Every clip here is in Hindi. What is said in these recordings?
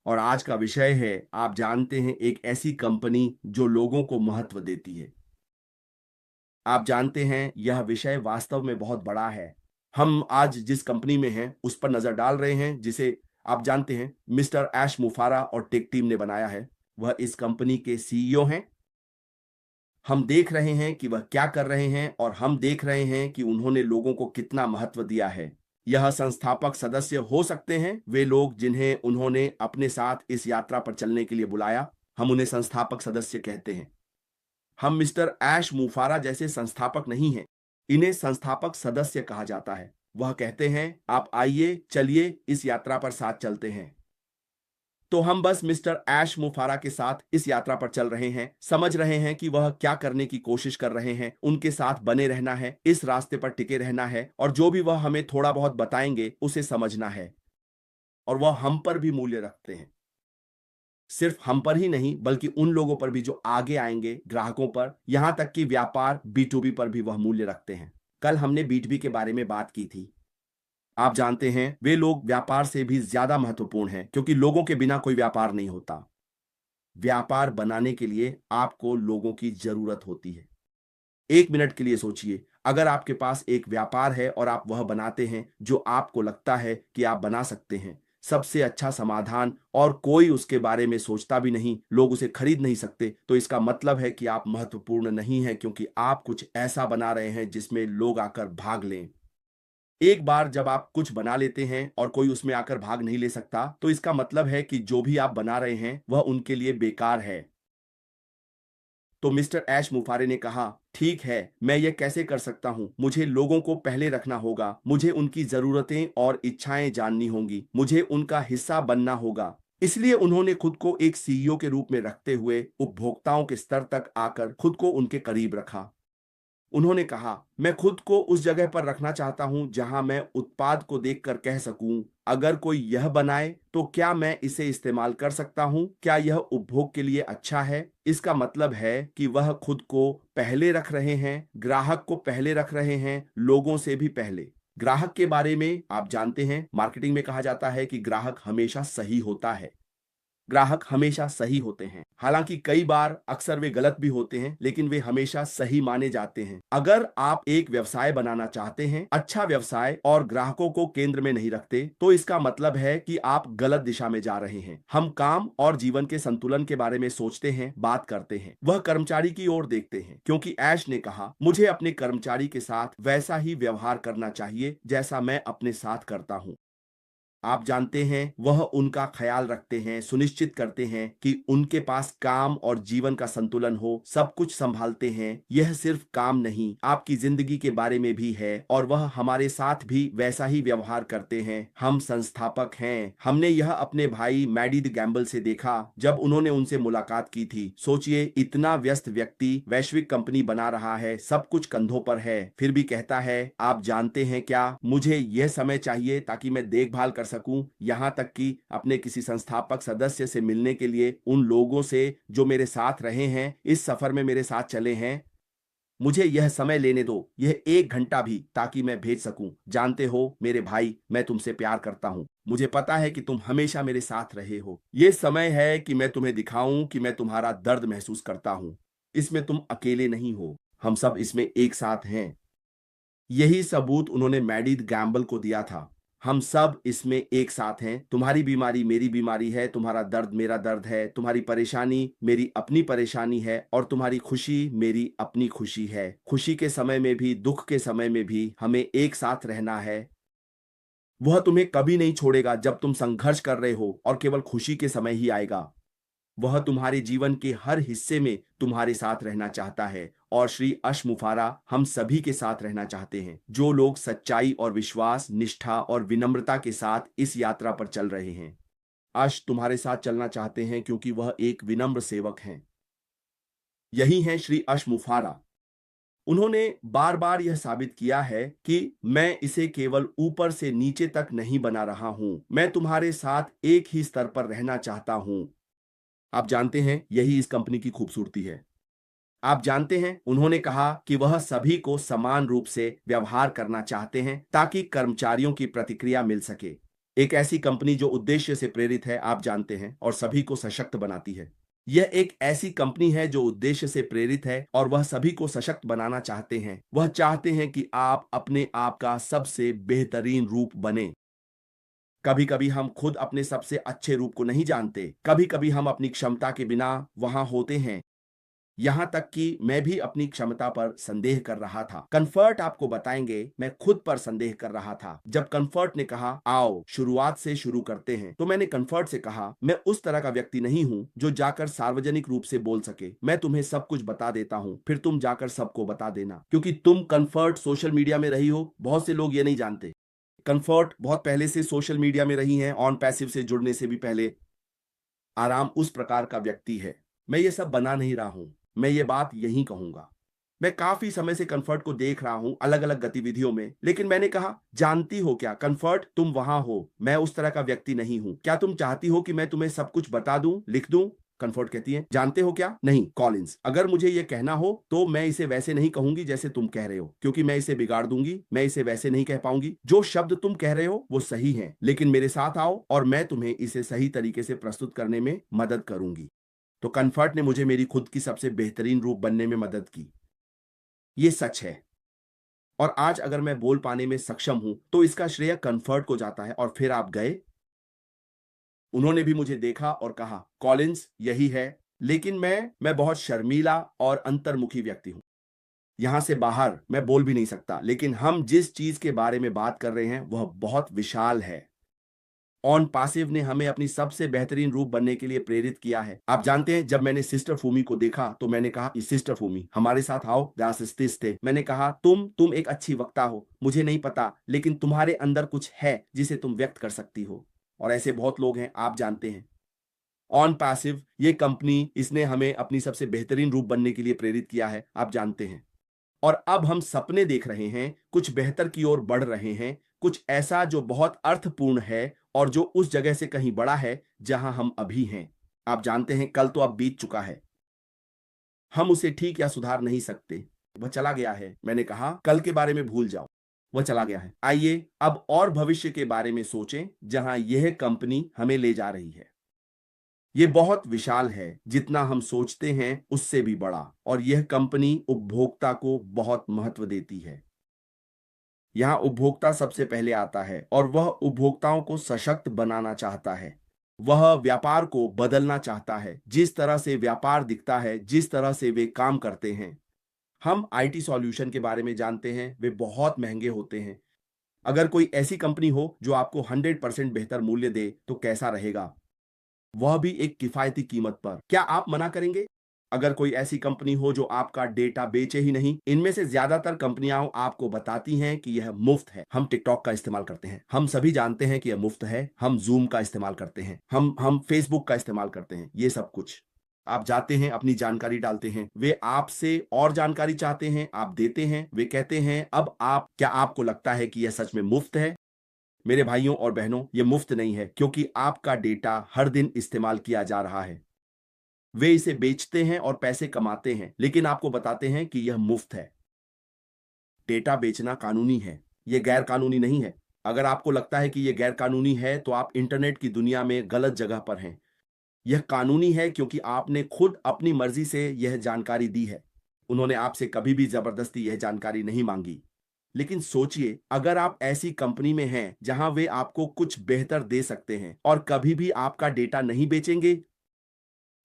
और आज का विषय है, आप जानते हैं, एक ऐसी कंपनी जो लोगों को महत्व देती है। आप जानते हैं यह विषय वास्तव में बहुत बड़ा है। हम आज जिस कंपनी में हैं उस पर नजर डाल रहे हैं, जिसे आप जानते हैं मिस्टर ऐश मुफारा और टेक टीम ने बनाया है। वह इस कंपनी के सीईओ हैं। हम देख रहे हैं कि वह क्या कर रहे हैं और हम देख रहे हैं कि उन्होंने लोगों को कितना महत्व दिया है। यह संस्थापक सदस्य हो सकते हैं, वे लोग जिन्हें उन्होंने अपने साथ इस यात्रा पर चलने के लिए बुलाया। हम उन्हें संस्थापक सदस्य कहते हैं। हम मिस्टर ऐश मुफारा जैसे संस्थापक नहीं हैं। इन्हें संस्थापक सदस्य कहा जाता है। वह कहते हैं, आप आइए, चलिए इस यात्रा पर साथ चलते हैं। तो हम बस मिस्टर ऐश मुफारा के साथ इस यात्रा पर चल रहे हैं, समझ रहे हैं कि वह क्या करने की कोशिश कर रहे हैं, उनके साथ बने रहना है, इस रास्ते पर टिके रहना है और जो भी वह हमें थोड़ा बहुत बताएंगे उसे समझना है। और वह हम पर भी मूल्य रखते हैं। सिर्फ हम पर ही नहीं, बल्कि उन लोगों पर भी जो आगे आएंगे, ग्राहकों पर, यहां तक कि व्यापार B2B पर भी वह मूल्य रखते हैं। कल हमने B2B के बारे में बात की थी। आप जानते हैं वे लोग व्यापार से भी ज्यादा महत्वपूर्ण हैं, क्योंकि लोगों के बिना कोई व्यापार नहीं होता। व्यापार बनाने के लिए आपको लोगों की जरूरत होती है। एक मिनट के लिए सोचिए, अगर आपके पास एक व्यापार है और आप वह बनाते हैं जो आपको लगता है कि आप बना सकते हैं, सबसे अच्छा समाधान, और कोई उसके बारे में सोचता भी नहीं, लोग उसे खरीद नहीं सकते, तो इसका मतलब है कि आप महत्वपूर्ण नहीं हैं, क्योंकि आप कुछ ऐसा बना रहे हैं जिसमें लोग आकर भाग लें। एक बार जब आप कुछ बना लेते हैं और कोई उसमें आकर भाग नहीं ले सकता, तो इसका मतलब है कि जो भी आप बना रहे हैं वह उनके लिए बेकार है। तो मिस्टर ऐश मुफारे ने कहा, ठीक है, मैं ये कैसे कर सकता हूं? मुझे लोगों को पहले रखना होगा, मुझे उनकी जरूरतें और इच्छाएं जाननी होंगी, मुझे उनका हिस्सा बनना होगा। इसलिए उन्होंने खुद को एक सीईओ के रूप में रखते हुए उपभोक्ताओं के स्तर तक आकर खुद को उनके करीब रखा। उन्होंने कहा, मैं खुद को उस जगह पर रखना चाहता हूं जहां मैं उत्पाद को देखकर कह सकूं, अगर कोई यह बनाए तो क्या मैं इसे इस्तेमाल कर सकता हूं? क्या यह उपभोग के लिए अच्छा है? इसका मतलब है कि वह खुद को पहले रख रहे हैं, ग्राहक को पहले रख रहे हैं, लोगों से भी पहले। ग्राहक के बारे में आप जानते हैं, मार्केटिंग में कहा जाता है कि ग्राहक हमेशा सही होता है। ग्राहक हमेशा सही होते हैं। हालांकि कई बार अक्सर वे गलत भी होते हैं, लेकिन वे हमेशा सही माने जाते हैं। अगर आप एक व्यवसाय बनाना चाहते हैं, अच्छा व्यवसाय, और ग्राहकों को केंद्र में नहीं रखते, तो इसका मतलब है कि आप गलत दिशा में जा रहे हैं। हम काम और जीवन के संतुलन के बारे में सोचते हैं, बात करते हैं, वह कर्मचारी की ओर देखते हैं, क्योंकि ऐश ने कहा, मुझे अपने कर्मचारी के साथ वैसा ही व्यवहार करना चाहिए जैसा मैं अपने साथ करता हूं। आप जानते हैं, वह उनका ख्याल रखते हैं, सुनिश्चित करते हैं कि उनके पास काम और जीवन का संतुलन हो, सब कुछ संभालते हैं। यह सिर्फ काम नहीं, आपकी जिंदगी के बारे में भी है, और वह हमारे साथ भी वैसा ही व्यवहार करते हैं। हम संस्थापक हैं। हमने यह अपने भाई मैडी द गैम्बल से देखा जब उन्होंने उनसे मुलाकात की थी। सोचिए, इतना व्यस्त व्यक्ति वैश्विक कंपनी बना रहा है, सब कुछ कंधों पर है, फिर भी कहता है, आप जानते हैं क्या, मुझे यह समय चाहिए ताकि मैं देखभाल कर सकूं, यहां तक कि अपने किसी संस्थापक सदस्य से मिलने के लिए उन लोगों से जो मेरे साथ रहे हैं, इस सफर में मेरे साथ चले हैं। मुझे यह समय लेने दो, यह 1 घंटा भी, ताकि मैं भेज सकूं। जानते हो मेरे भाई, मैं तुमसे प्यार करता हूं। मुझे पता है कि तुम हमेशा मेरे साथ रहे हो। यह समय है कि मैं तुम्हें दिखाऊं कि मैं तुम्हारा दर्द महसूस करता हूं। इसमें तुम अकेले नहीं हो, हम सब इसमें एक साथ हैं। यही सबूत उन्होंने मैडी द गैम्बल को दिया था। हम सब इसमें एक साथ हैं। तुम्हारी बीमारी मेरी बीमारी है, तुम्हारा दर्द मेरा दर्द है, तुम्हारी परेशानी मेरी अपनी परेशानी है, और तुम्हारी खुशी मेरी अपनी खुशी है। खुशी के समय में भी, दुख के समय में भी हमें एक साथ रहना है। वह तुम्हें कभी नहीं छोड़ेगा जब तुम संघर्ष कर रहे हो, और केवल खुशी के समय ही आएगा। वह तुम्हारे जीवन के हर हिस्से में तुम्हारे साथ रहना चाहता है, और श्री अशमुफारा हम सभी के साथ रहना चाहते हैं, जो लोग सच्चाई और विश्वास, निष्ठा और विनम्रता के साथ इस यात्रा पर चल रहे हैं। अश तुम्हारे साथ चलना चाहते हैं, क्योंकि वह एक विनम्र सेवक हैं। यही हैं श्री अशमुफारा। उन्होंने बार बार यह साबित किया है कि मैं इसे केवल ऊपर से नीचे तक नहीं बना रहा हूं, मैं तुम्हारे साथ एक ही स्तर पर रहना चाहता हूं। आप जानते हैं, यही इस कंपनी की खूबसूरती है। आप जानते हैं, उन्होंने कहा कि वह सभी को समान रूप से व्यवहार करना चाहते हैं, ताकि कर्मचारियों की प्रतिक्रिया मिल सके। एक ऐसी कंपनी जो उद्देश्य से प्रेरित है, आप जानते हैं, और सभी को सशक्त बनाती है। यह एक ऐसी कंपनी है जो उद्देश्य से प्रेरित है और वह सभी को सशक्त बनाना चाहते हैं। वह चाहते हैं कि आप अपने आप का सबसे बेहतरीन रूप बने। कभी कभी हम खुद अपने सबसे अच्छे रूप को नहीं जानते। कभी कभी हम अपनी क्षमता के बिना वहां होते हैं। यहां तक कि मैं भी अपनी क्षमता पर संदेह कर रहा था। कंफर्ट आपको बताएंगे, मैं खुद पर संदेह कर रहा था। जब कंफर्ट ने कहा आओ शुरुआत से शुरू करते हैं, तो मैंने कंफर्ट से कहा मैं उस तरह का व्यक्ति नहीं हूं जो जाकर सार्वजनिक रूप से बोल सके। मैं तुम्हें सब कुछ बता देता हूं, फिर तुम जाकर सबको बता देना। क्योंकि तुम कंफर्ट सोशल मीडिया में रही हो, बहुत से लोग ये नहीं जानते। कंफर्ट बहुत पहले से सोशल मीडिया में रही हैं, ऑन पैसिव से जुड़ने से भी पहले। आराम उस प्रकार का व्यक्ति है। मैं ये सब बना नहीं रहा हूं, मैं ये बात यही कहूंगा। मैं काफी समय से कंफर्ट को देख रहा हूं अलग अलग गतिविधियों में, लेकिन मैंने कहा जानती हो क्या कंफर्ट, तुम वहां हो, मैं उस तरह का व्यक्ति नहीं हूं। क्या तुम चाहती हो कि मैं तुम्हें सब कुछ बता दूं, लिख दूं? कंफर्ट कहती है जानते हो क्या? नहीं कॉलिंस, अगर मुझे ये कहना हो तो मैं इसे वैसे नहीं कहूंगी जैसे तुम कह रहे हो, क्योंकि मैं इसे बिगाड़ दूंगी। मैं इसे वैसे नहीं कह पाऊंगी। जो शब्द तुम कह रहे हो वो सही है, लेकिन मेरे साथ आओ और मैं तुम्हें इसे सही तरीके से प्रस्तुत करने में मदद करूंगी। तो कंफर्ट ने मुझे मेरी खुद की सबसे बेहतरीन रूप बनने में मदद की। ये सच है। और आज अगर मैं बोल पाने में सक्षम हूं तो इसका श्रेय कंफर्ट को जाता है। और फिर आप गए, उन्होंने भी मुझे देखा और कहा कॉलिंस यही है, लेकिन मैं बहुत शर्मीला और अंतर्मुखी व्यक्ति हूं। यहां से बाहर मैं बोल भी नहीं सकता, लेकिन हम जिस चीज के बारे में बात कर रहे हैं वह बहुत विशाल है। ऑन पासिव ने हमें अपनी सबसे बेहतरीन रूप बनने के लिए प्रेरित किया है। आप जानते हैं, जब मैंने सिस्टर फूमी को देखा तो मैंने कहा सिस्टर फूमी हमारे साथ आओ, थे। मैंने कहा तुम एक अच्छी वक्ता हो, मुझे नहीं पता, लेकिन तुम्हारे अंदर कुछ है जिसे तुम व्यक्त कर सकती हो। और ऐसे बहुत लोग हैं, आप जानते हैं। ऑन पैसिव ये कंपनी, इसने हमें अपनी सबसे बेहतरीन रूप बनने के लिए प्रेरित किया है, आप जानते हैं। और अब हम सपने देख रहे हैं, कुछ बेहतर की ओर बढ़ रहे हैं, कुछ ऐसा जो बहुत अर्थपूर्ण है और जो उस जगह से कहीं बड़ा है जहां हम अभी हैं। आप जानते हैं, कल तो अब बीत चुका है, हम उसे ठीक या सुधार नहीं सकते। वह चला गया है। मैंने कहा कल के बारे में भूल जाओ, वह चला गया है। आइए अब और भविष्य के बारे में सोचें जहां यह कंपनी हमें ले जा रही है। ये बहुत विशाल है, जितना हम सोचते हैं उससे भी बड़ा। और यह कंपनी उपभोक्ता को बहुत महत्व देती है। यहां उपभोक्ता सबसे पहले आता है और वह उपभोक्ताओं को सशक्त बनाना चाहता है। वह व्यापार को बदलना चाहता है, जिस तरह से व्यापार दिखता है, जिस तरह से वे काम करते हैं। हम आईटी सॉल्यूशन के बारे में जानते हैं, वे बहुत महंगे होते हैं। अगर कोई ऐसी कंपनी हो जो आपको 100% बेहतर मूल्य दे तो कैसा रहेगा, वह भी एक किफायती कीमत पर। क्या आप मना करेंगे? अगर कोई ऐसी कंपनी हो जो आपका डेटा बेचे ही नहीं। इनमें से ज्यादातर कंपनियां आपको बताती हैं कि यह मुफ्त है। हम टिकटॉक का इस्तेमाल करते हैं, हम सभी जानते हैं कि यह मुफ्त है। हम जूम का इस्तेमाल करते हैं, हम फेसबुक का इस्तेमाल करते हैं। ये सब कुछ आप जाते हैं, अपनी जानकारी डालते हैं, वे आपसे और जानकारी चाहते हैं, आप देते हैं, वे कहते हैं अब आप, क्या आपको लगता है कि यह सच में मुफ्त है? मेरे भाइयों और बहनों, यह मुफ्त नहीं है, क्योंकि आपका डेटा हर दिन इस्तेमाल किया जा रहा है। वे इसे बेचते हैं और पैसे कमाते हैं, लेकिन आपको बताते हैं कि यह मुफ्त है। डेटा बेचना कानूनी है, यह गैर कानूनी नहीं है। अगर आपको लगता है कि यह गैर कानूनी है तो आप इंटरनेट की दुनिया में गलत जगह पर हैं। यह कानूनी है क्योंकि आपने खुद अपनी मर्जी से यह जानकारी दी है। उन्होंने आपसे कभी भी जबरदस्ती यह जानकारी नहीं मांगी। लेकिन सोचिए, अगर आप ऐसी कंपनी में हैं जहां वे आपको कुछ बेहतर दे सकते हैं और कभी भी आपका डेटा नहीं बेचेंगे,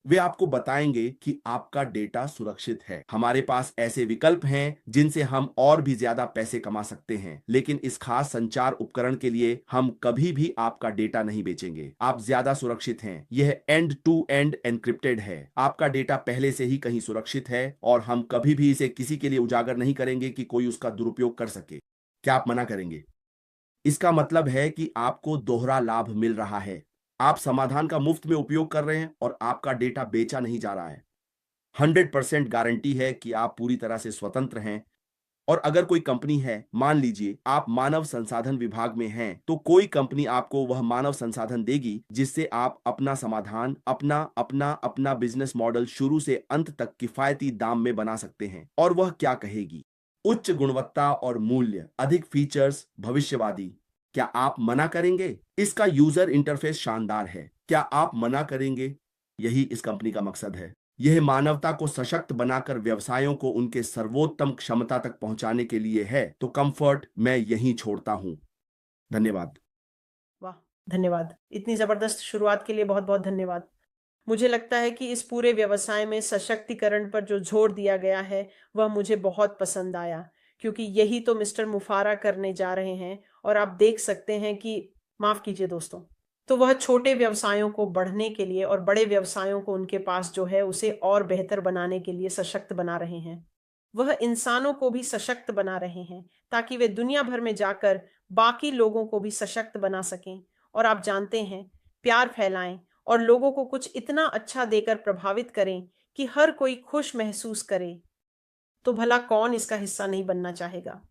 वे आपको बताएंगे कि आपका डेटा सुरक्षित है। हमारे पास ऐसे विकल्प हैं जिनसे हम और भी ज्यादा पैसे कमा सकते हैं, लेकिन इस खास संचार उपकरण के लिए हम कभी भी आपका डेटा नहीं बेचेंगे। आप ज्यादा सुरक्षित हैं। यह एंड टू एंड एन्क्रिप्टेड है। आपका डेटा पहले से ही कहीं सुरक्षित है और हम कभी भी इसे किसी के लिए उजागर नहीं करेंगे कि कोई उसका दुरुपयोग कर सके। क्या आप मना करेंगे? इसका मतलब है कि आपको दोहरा लाभ मिल रहा है। आप समाधान का मुफ्त में उपयोग कर रहे हैं और आपका डेटा बेचा नहीं जा रहा है। 100% गारंटी है कि आप पूरी तरह से स्वतंत्र हैं। और अगर कोई कंपनी है, मान लीजिए आप मानव संसाधन विभाग में हैं, तो कोई कंपनी आपको वह मानव संसाधन देगी जिससे आप अपना समाधान, अपना अपना अपना बिजनेस मॉडल शुरू से अंत तक किफायती दाम में बना सकते हैं। और वह क्या कहेगी? उच्च गुणवत्ता और मूल्य, अधिक फीचर्स, भविष्यवादी। क्या आप मना करेंगे? इसका यूजर इंटरफेस शानदार है। क्या आप मना करेंगे? यही इस कंपनी का मकसद है। यह मानवता को सशक्त बनाकर व्यवसायों को उनके सर्वोत्तम क्षमता तक पहुंचाने के लिए है। तो कंफर्ट मैं यहीं छोड़ता हूं। धन्यवाद। वाह, धन्यवाद। इतनी जबरदस्त शुरुआत के लिए बहुत बहुत धन्यवाद। मुझे लगता है कि इस पूरे व्यवसाय में सशक्तिकरण पर जो जोर दिया गया है वह मुझे बहुत पसंद आया, क्योंकि यही तो मिस्टर मुफारा करने जा रहे हैं। और आप देख सकते हैं कि, माफ कीजिए दोस्तों, तो वह छोटे व्यवसायों को बढ़ने के लिए और बड़े व्यवसायों को उनके पास जो है उसे और बेहतर बनाने के लिए सशक्त बना रहे हैं। वह इंसानों को भी सशक्त बना रहे हैं ताकि वे दुनिया भर में जाकर बाकी लोगों को भी सशक्त बना सकें। और आप जानते हैं, प्यार फैलाएं और लोगों को कुछ इतना अच्छा देकर प्रभावित करें कि हर कोई खुश महसूस करे। तो भला कौन इसका हिस्सा नहीं बनना चाहेगा।